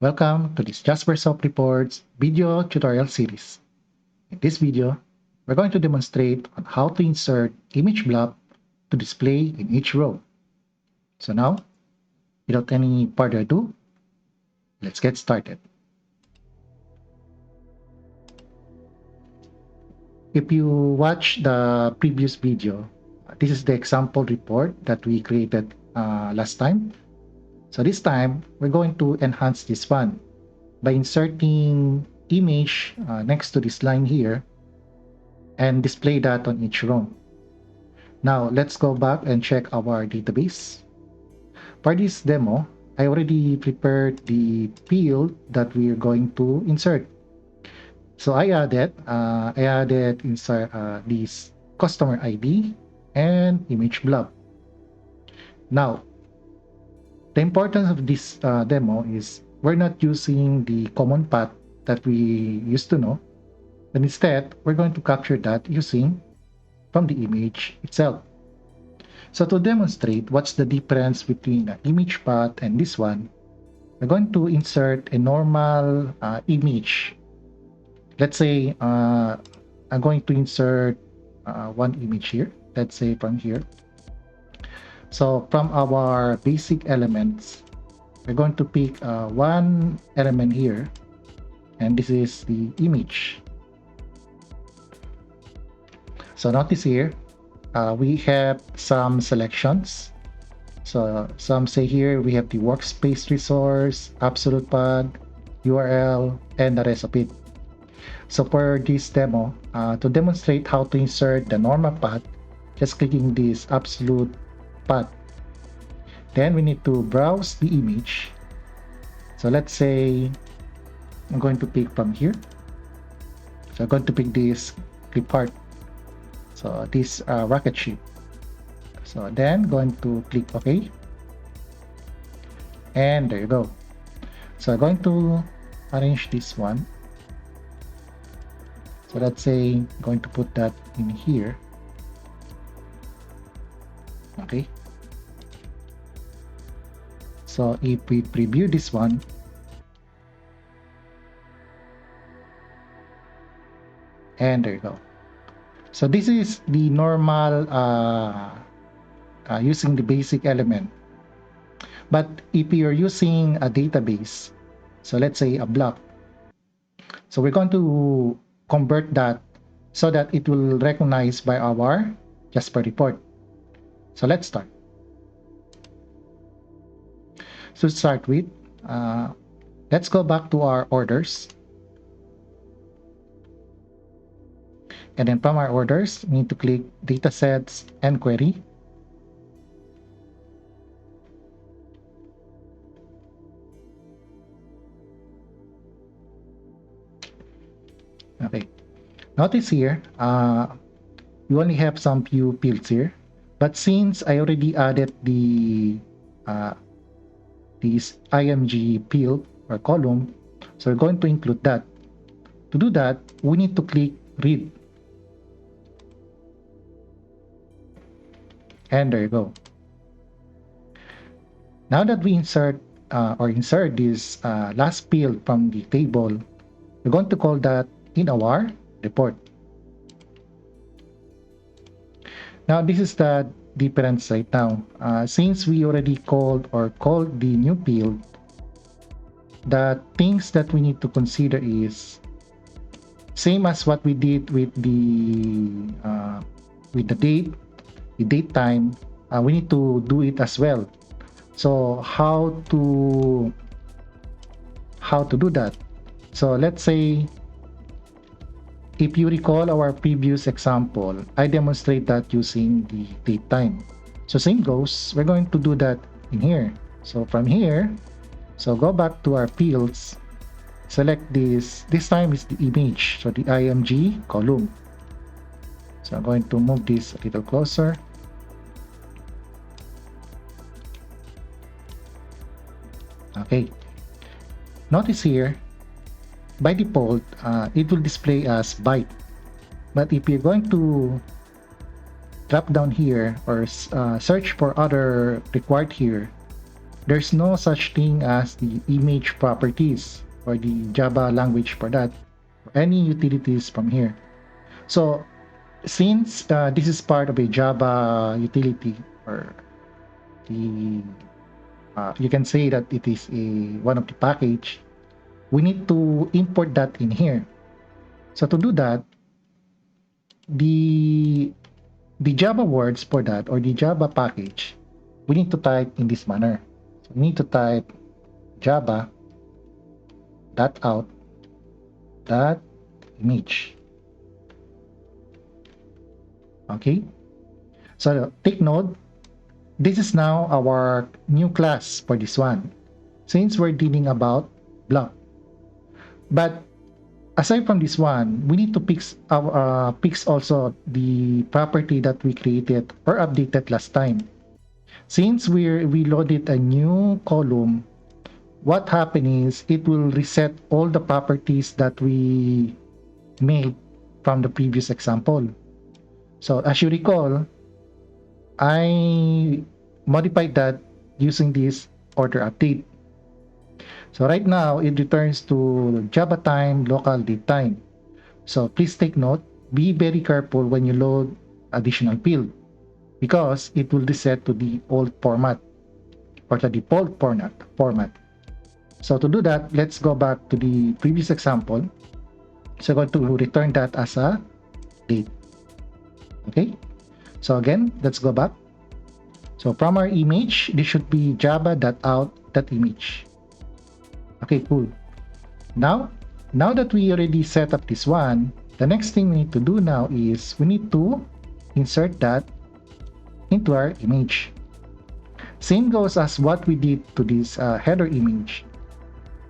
Welcome to this Jasper Soap Reports video tutorial series. In this video, we're going to demonstrate on how to insert image blob to display in each row. So now, without any further ado, let's get started. If you watch the previous video, this is the example report that we created last time. So this time, we're going to enhance this one by inserting image next to this line here and display that on each row. Now let's go back and check our database. For this demo, I already prepared the field that we are going to insert. So I added insert this customer ID and image blob. Now, the importance of this demo is we're not using the common path that we used to know, but instead we're going to capture that using from the image itself. So to demonstrate what's the difference between the image path and this one, we're going to insert a normal image. Let's say I'm going to insert one image here. Let's say from here. So from our basic elements, we're going to pick one element here, and this is the image. So notice here, we have some selections. So some say here we have the workspace resource, absolute path, URL, and the rest of it. So for this demo, to demonstrate how to insert the normal path, just clicking this absolute path. Then we need to browse the image. So let's say I'm going to pick from here. So I'm going to pick this clip part. So this rocket ship. So then going to click OK. And there you go. So I'm going to arrange this one. So let's say I'm going to put that in here. Okay. So if we preview this one, and there you go. So this is the normal using the basic element. But if you're using a database, so let's say a blob, so we're going to convert that so that it will recognize by our Jasper report. So let's start. So to start with, let's go back to our orders. And then from our orders, we need to click datasets and query. Okay. Notice here, you only have some few fields here. But since I already added the this img field or column, so we're going to include that. To do that, we need to click read. And there you go. Now that we insert this last field from the table, we're going to call that in our report. Now this is the difference right now. Since we already called the new field, the things that we need to consider is same as what we did with the date, the date time. We need to do it as well. So how to do that? So let's say, if you recall our previous example, I demonstrate that using the date time. So same goes, we're going to do that in here. So from here, so go back to our fields, select this time is the image, so the img column. So I'm going to move this a little closer. Okay. Notice here, by default, it will display as byte. But if you're going to drop down here or search for other required here, there's no such thing as the image properties or the Java language for that, or any utilities from here. So since this is part of a Java utility, or the you can say that it is a one of the package, we need to import that in here. So to do that, the the Java words for that, or the Java package, we need to type in this manner. So we need to type java.out.Image. Okay, so take note, this is now our new class for this one, since we're dealing about blob. But aside from this one, we need to fix also the property that we created or updated last time. Since we loaded a new column, what happened is it will reset all the properties that we made from the previous example. So as you recall, I modified that using this order update. So right now it returns to Java time local date time. So please take note, be very careful when you load additional field, because it will reset to the old format or the default format. So to do that, let's go back to the previous example. So I'm going to return that as a date. Okay, so again, let's go back. So from our image, this should be java.out.Image. Okay, cool. Now that we already set up this one, the next thing we need to do now is we need to insert that into our image. Same goes as what we did to this header image.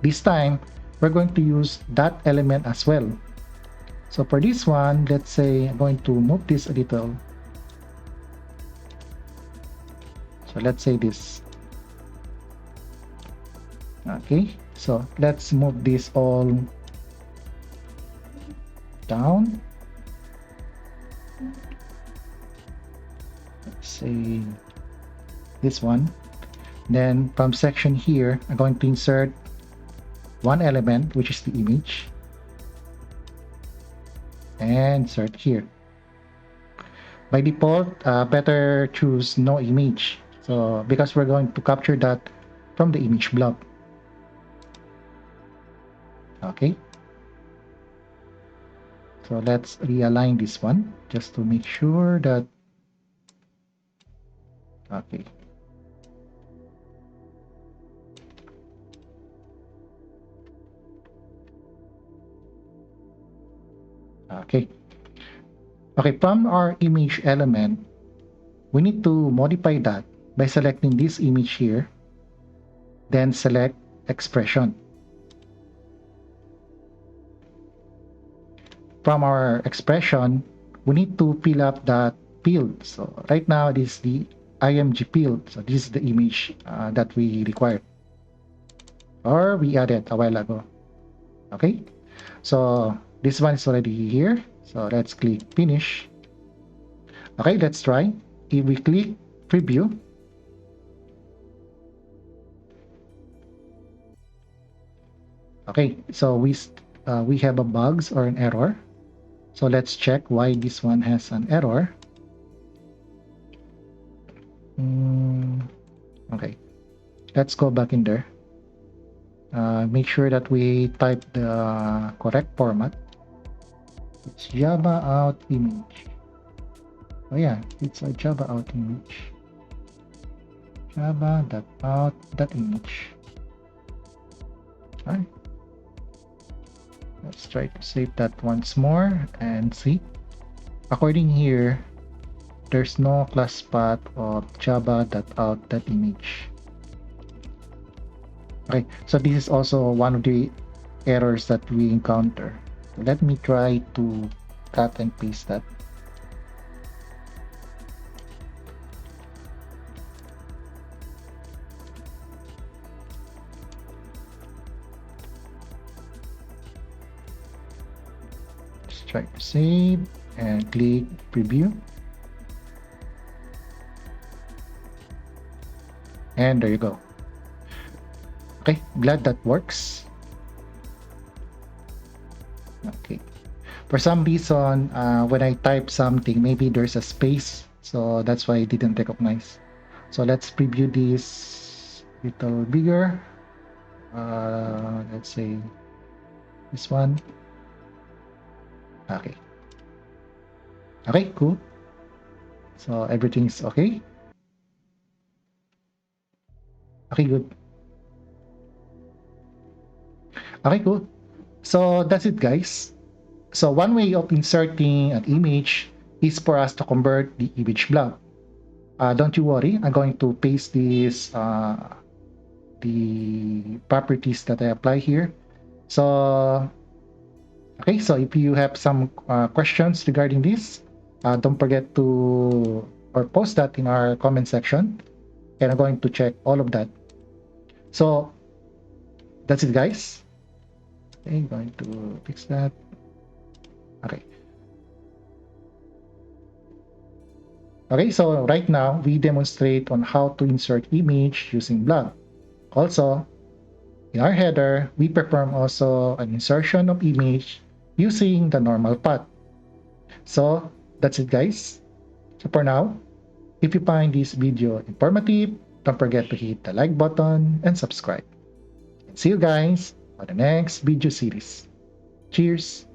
This time, we're going to use that element as well. So for this one, let's say I'm going to move this a little. So let's say this. Okay, so let's move this all down. Let's say this one. Then from section here, I'm going to insert one element, which is the image, and insert here. By default, better choose no image, so because we're going to capture that from the image blob. Okay, so let's realign this one just to make sure that okay. Okay. Okay, from our image element, we need to modify that by selecting this image here, then select expression. From our expression, we need to fill up that field. So right now, this is the img field. So this is the image that we require, or we added a while ago. Okay, so this one is already here. So let's click finish. Okay, let's try. If we click preview, okay, so we have a bugs or an error. So let's check why this one has an error. Okay, let's go back in there. Make sure that we type the correct format. It's java.out.Image. Oh yeah, it's a java.out.Image. Java.out.Image. Alright. Let's try to save that once more and see. According here, there's no class path of java.out.Image. Okay, so this is also one of the errors that we encounter. So let me try to cut and paste that. Let's try to save and click preview. And there you go. Okay, glad that works. Okay. For some reason, when I type something, maybe there's a space, so that's why I didn't recognize. So let's preview this little bigger. Let's say this one. Okay. Okay, cool. So everything's okay. Okay, good. Okay, cool. So that's it, guys. So one way of inserting an image is for us to convert the image blob. Don't you worry, I'm going to paste this the properties that I apply here. So okay, so if you have some questions regarding this, don't forget to or post that in our comment section, and I'm going to check all of that. So that's it, guys. Okay, going to fix that. Okay. Okay, so right now we demonstrate on how to insert image using Blob. Also, in our header, we perform also an insertion of image using the normal path. So that's it, guys. So for now, if you find this video informative, don't forget to hit the like button and subscribe. See you guys on the next video series. Cheers!